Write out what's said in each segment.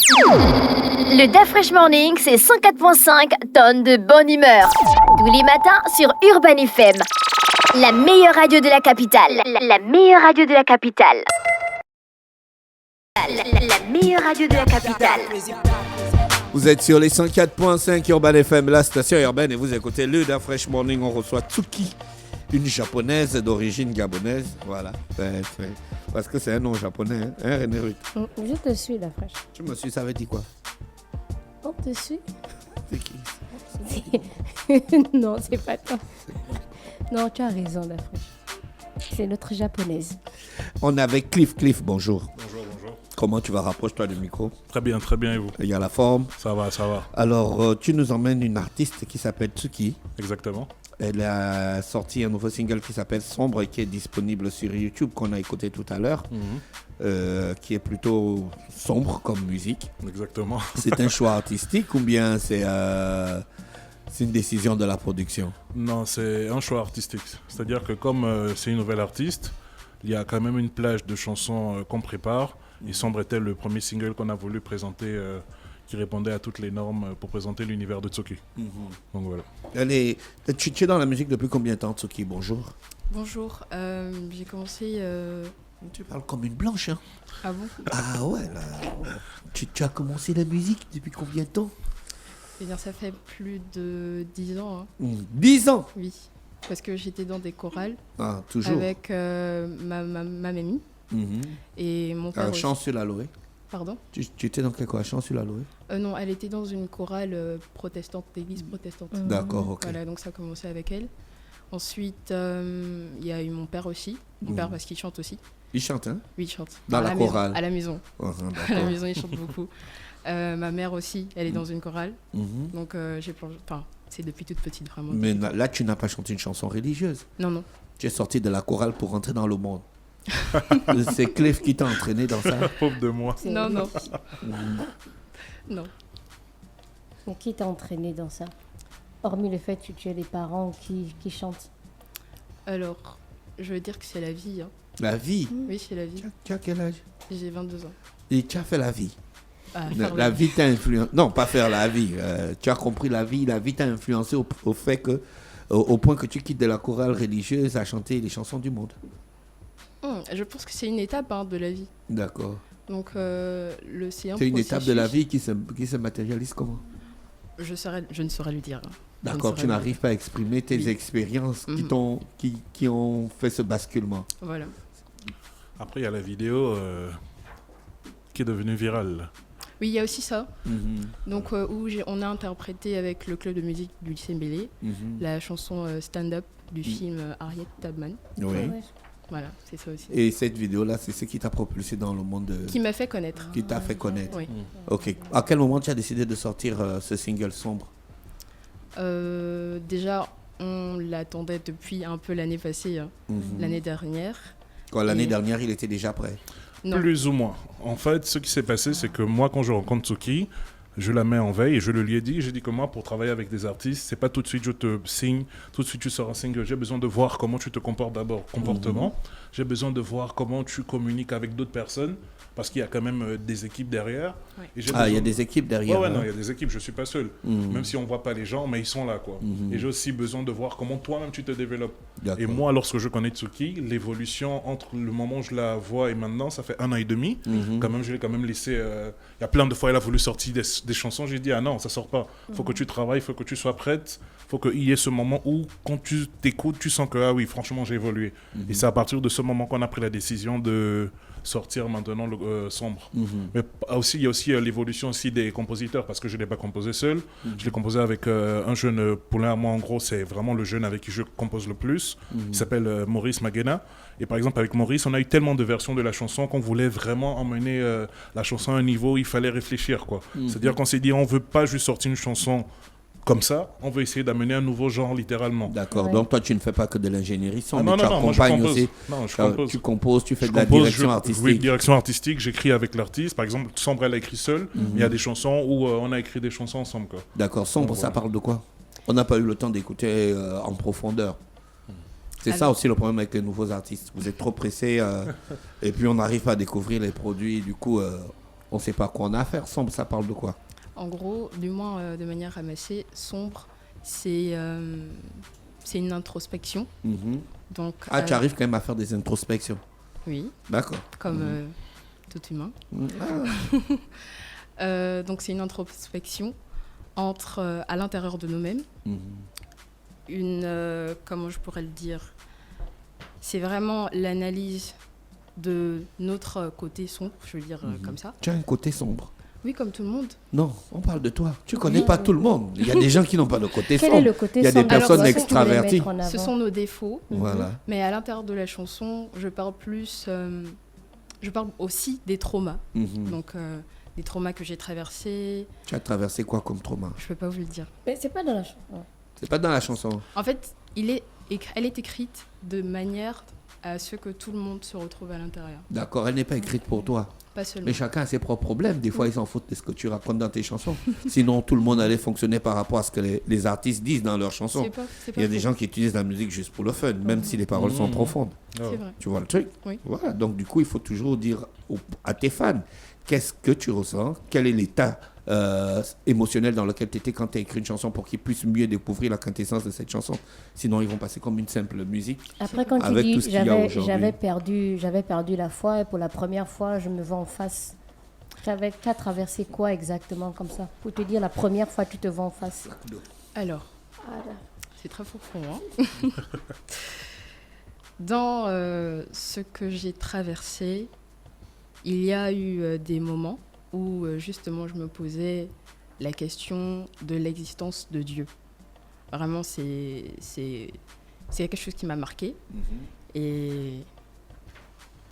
Le DA Fresh Morning, c'est 104.5 tonnes de bonne humeur. Tous les matins sur Urban FM. La meilleure radio de la capitale. La meilleure radio de la capitale. La meilleure radio de la capitale. Vous êtes sur les 104.5 Urban FM, la station urbaine, et vous écoutez le DA Fresh Morning. On reçoit Tsuki, une japonaise d'origine gabonaise. Voilà. Parce que c'est un nom japonais, hein, René Ruth? Je te suis, la fraîche. Tu me suis, ça veut dire quoi? On te suit? C'est qui? Non, c'est pas toi. Non, tu as raison, la fraîche. C'est notre japonaise. On est avec Cliff. Cliff, bonjour. Bonjour. Comment tu vas? Rapproche-toi du micro. Très bien, et vous? Il y a la forme. Ça va. Alors, tu nous emmènes une artiste qui s'appelle Tsuki. Exactement. Elle a sorti un nouveau single qui s'appelle Sombre et qui est disponible sur YouTube, qu'on a écouté tout à l'heure, qui est plutôt sombre comme musique. Exactement. C'est un choix artistique ou bien c'est une décision de la production? Non, c'est un choix artistique. C'est-à-dire que comme c'est une nouvelle artiste, il y a quand même une plage de chansons qu'on prépare. Et Sombre était le premier single qu'on a voulu présenter qui répondait à toutes les normes pour présenter l'univers de Tsuki. Donc voilà. Tu es dans la musique depuis combien de temps, Tsuki? Bonjour. Bonjour, j'ai commencé... Tu parles comme une blanche, hein? Ah bon? Ah ouais, là. Tu as commencé la musique depuis combien de temps? Eh bien, ça fait plus de 10 ans. Hein. 10 ans? Oui, parce que j'étais dans des chorales toujours. avec ma mamie et mon père aussi. Chant sur l'Aloe. Pardon? Tu étais dans quelle chorale? Chant sur l'Aloe? Non, elle était dans une chorale protestante, d'église protestante. D'accord, ok. Voilà, donc ça a commencé avec elle. Ensuite, il y a eu mon père aussi. Mon père, parce qu'il chante aussi. Il chante, hein? Oui, il chante. Dans la chorale? À la maison. À la maison, il chante beaucoup. Ma mère aussi, elle est dans une chorale. Donc, c'est depuis toute petite, vraiment. Mais là, tu n'as pas chanté une chanson religieuse? Non. Tu es sorti de la chorale pour rentrer dans le monde. C'est Cliff qui t'a entraîné dans ça? Pauvre de moi. Non. Non. Mais qui t'a entraîné dans ça? Hormis le fait que tu as les parents qui chantent. Alors, je veux dire que c'est la vie. Hein. La vie? Oui, c'est la vie. Tu as quel âge? J'ai 22 ans. Et tu as fait la vie? La vie t'a influencé. Non, pas faire la vie. Tu as compris la vie. La vie t'a influencé au fait que, au point que tu quittes de la chorale religieuse à chanter les chansons du monde. Je pense que c'est une étape de la vie. D'accord. Donc, c'est un C'est une processus. étape de la vie qui se matérialise comment? Je ne saurais le dire. Hein. D'accord, tu n'arrives pas à exprimer tes expériences qui ont fait ce basculement. Voilà. Après, il y a la vidéo qui est devenue virale. Oui, il y a aussi ça. Donc, où on a interprété avec le club de musique du lycée Mbélé la chanson Stand Up du film Harriet Tubman. Oui. Ouais. Voilà, c'est ça aussi. Et cette vidéo-là, c'est ce qui t'a propulsé dans le monde Qui m'a fait connaître. Qui t'a fait connaître. Oui. Ok. À quel moment tu as décidé de sortir ce single Sombre? Déjà, on l'attendait depuis un peu l'année passée, l'année dernière. L'année dernière, il était déjà prêt? Non. Plus ou moins. En fait, ce qui s'est passé, c'est que moi, quand je rencontre Tsuki, je la mets en veille et je le lui ai dit. J'ai dit que moi, pour travailler avec des artistes, c'est pas tout de suite je te signe, tout de suite tu sors un single. J'ai besoin de voir comment tu te comportes d'abord, comportement. J'ai besoin de voir comment tu communiques avec d'autres personnes, parce qu'il y a quand même des équipes derrière. Ouais. Et il y a des équipes derrière. Ouais, non, il y a des équipes, je suis pas seul. Même si on voit pas les gens, mais ils sont là, quoi. Et j'ai aussi besoin de voir comment toi-même tu te développes. D'accord. Et moi, lorsque je connais Tsuki, l'évolution entre le moment où je la vois et maintenant, ça fait 1 an et demi. Quand même, je l'ai quand même laissé. Il y a plein de fois, elle a voulu sortir des chansons. J'ai dit, ah non, ça sort pas. Faut que tu travailles, faut que tu sois prête. Faut qu'il y ait ce moment où, quand tu t'écoutes, tu sens que, ah oui, franchement, j'ai évolué. Et c'est à partir de ce moment qu'on a pris la décision de sortir maintenant le Sombre. Mais aussi, il y a aussi l'évolution aussi des compositeurs, parce que je ne l'ai pas composé seul. Je l'ai composé avec un jeune poulain à moi, en gros, c'est vraiment le jeune avec qui je compose le plus. Il s'appelle Maurice Magena. Et par exemple, avec Maurice, on a eu tellement de versions de la chanson qu'on voulait vraiment emmener la chanson à un niveau où il fallait réfléchir, quoi. C'est-à-dire qu'on s'est dit, on ne veut pas juste sortir une chanson comme ça, on veut essayer d'amener un nouveau genre littéralement. D'accord, Ouais. donc toi tu ne fais pas que de l'ingénierie son, mais non, tu non, moi je accompagnes compose. aussi. Non, je compose. Tu composes, tu fais Je de la compose, direction artistique. Oui, direction artistique, j'écris avec l'artiste. Par exemple, Sombre, elle a écrit seule. Il y a des chansons où on a écrit des chansons ensemble, quoi. D'accord, Sombre, Donc, ça voilà. parle de quoi? On n'a pas eu le temps d'écouter en profondeur. C'est ça aussi le problème avec les nouveaux artistes. Vous êtes trop pressés et puis on n'arrive pas à découvrir les produits. Du coup, on ne sait pas quoi on a à faire. Sombre, ça parle de quoi? En gros, du moins de manière ramassée, sombre, c'est une introspection. Donc, Ah, tu arrives quand même à faire des introspections. oui, D'accord. comme tout humain. Donc c'est une introspection entre à l'intérieur de nous-mêmes. Comment je pourrais le dire, c'est vraiment l'analyse de notre côté sombre, je veux dire comme ça. Tu as un côté sombre. Oui, comme tout le monde. Non, on parle de toi. Tu connais pas tout le monde. Il y a des gens qui n'ont pas de côté Quel sombre. est le côté Il y a des sombre personnes alors, que tu voulais extraverties. mettre en avant? Ce sont nos défauts, Voilà. mais à l'intérieur de la chanson, je parle aussi des traumas. Donc des traumas que j'ai traversés. Tu as traversé quoi comme trauma? Je peux pas vous le dire. Mais c'est pas dans la chanson. C'est pas dans la chanson. En fait, elle est écrite de manière à ce que tout le monde se retrouve à l'intérieur. D'accord, elle n'est pas écrite pour toi. Pas seulement. Mais chacun a ses propres problèmes. Des fois, ils s'en foutent de ce que tu racontes dans tes chansons. Sinon, tout le monde allait fonctionner par rapport à ce que les artistes disent dans leurs chansons. C'est pas Il y a des faux. gens qui utilisent la musique juste pour le fun, même si les paroles sont profondes. C'est vrai. Tu vois le truc? Oui. Voilà. Donc, du coup, il faut toujours dire à tes fans qu'est-ce que tu ressens, quel est l'état émotionnel dans lequel tu étais quand tu as écrit une chanson pour qu'ils puissent mieux découvrir la quintessence de cette chanson. Sinon, ils vont passer comme une simple musique. Après, quand tu Avec tout dis ce qu'il y a aujourd'hui. j'avais perdu la foi et pour la première fois, je me vois en face. T'as traversé quoi exactement comme ça? Pour te dire, la première fois, tu te vois en face. Alors, c'est très fort pour moi. Dans ce que j'ai traversé, il y a eu des moments où justement je me posais la question de l'existence de Dieu. Vraiment, c'est quelque chose qui m'a marqué. Et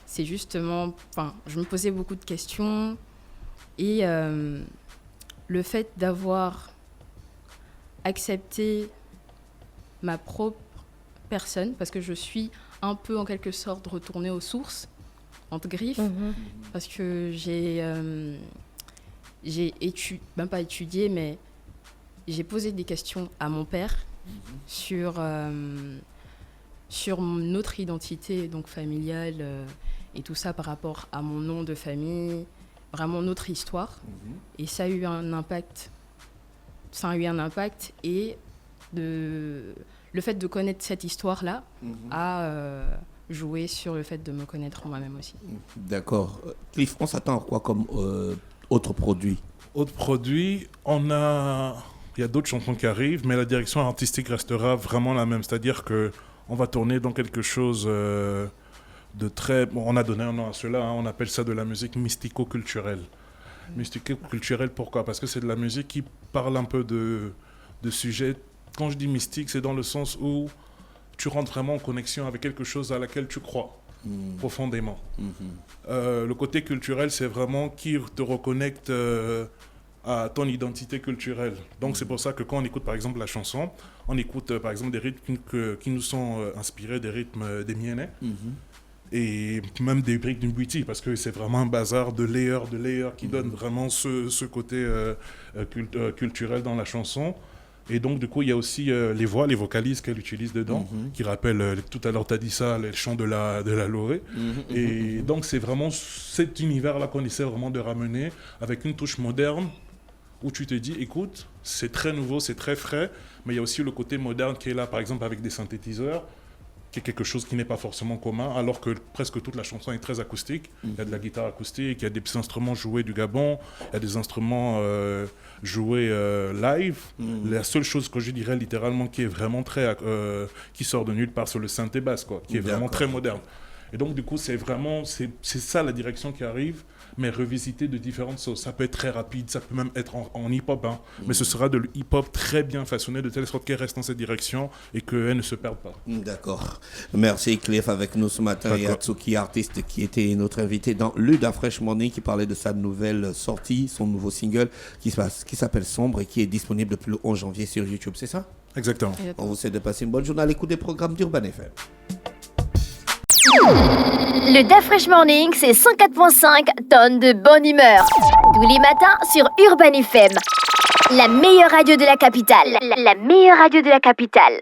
c'est justement... je me posais beaucoup de questions. Et le fait d'avoir accepté ma propre personne, parce que je suis un peu en quelque sorte retournée aux sources, entre griffes, parce que j'ai même pas étudié, mais j'ai posé des questions à mon père sur notre identité donc familiale et tout ça par rapport à mon nom de famille, vraiment notre histoire. Et ça a eu un impact. Et le fait de connaître cette histoire-là a joué sur le fait de me connaître moi-même aussi. D'accord. Cliff, on s'attend à quoi comme autre produit? Autre produit, il y a d'autres chansons qui arrivent, mais la direction artistique restera vraiment la même. C'est-à-dire qu'on va tourner dans quelque chose de très... Bon, on a donné un nom à cela, on appelle ça de la musique mystico-culturelle. Mystico-culturelle, pourquoi? Parce que c'est de la musique qui parle un peu de sujets. Quand je dis mystique, c'est dans le sens où tu rentres vraiment en connexion avec quelque chose à laquelle tu crois profondément. Le côté culturel, c'est vraiment qui te reconnecte à ton identité culturelle. Donc c'est pour ça que quand on écoute par exemple la chanson, on écoute par exemple des rythmes qui nous sont inspirés des rythmes des Mienais. Et même des briques d'une boutique, parce que c'est vraiment un bazar de layers qui donne vraiment ce côté culturel dans la chanson. Et donc, du coup, il y a aussi les voix, les vocalises qu'elle utilise dedans, qui rappellent, tout à l'heure, tu as dit ça, les chants de la Lorée. Et donc, c'est vraiment cet univers-là qu'on essaie vraiment de ramener avec une touche moderne, où tu te dis, écoute, c'est très nouveau, c'est très frais, mais il y a aussi le côté moderne qui est là, par exemple, avec des synthétiseurs, qui est quelque chose qui n'est pas forcément commun, alors que presque toute la chanson est très acoustique. Il y a de la guitare acoustique, il y a des petits instruments joués du Gabon, il y a des instruments joués live. La seule chose que je dirais littéralement qui est vraiment très... qui sort de nulle part, c'est le synthé basse, quoi, qui est vraiment très moderne. Et donc, du coup, c'est ça la direction qui arrive, mais revisité de différentes sauces. Ça peut être très rapide, ça peut même être en hip-hop, mais ce sera de hip-hop très bien façonné, de telle sorte qu'elle reste dans cette direction et qu'elle ne se perde pas. D'accord. Merci Cliff avec nous ce matin. Et Atsuki, artiste qui était notre invité dans Luda Fresh Morning, qui parlait de sa nouvelle sortie, son nouveau single qui s'appelle Sombre et qui est disponible depuis le 11 janvier sur YouTube, c'est ça? Exactement. On vous souhaite de passer une bonne journée à l'écoute des programmes d'Urban FM. Le Da Fresh Morning, c'est 104.5 tonnes de bonne humeur. Tous les matins sur Urban FM. La meilleure radio de la capitale. La meilleure radio de la capitale.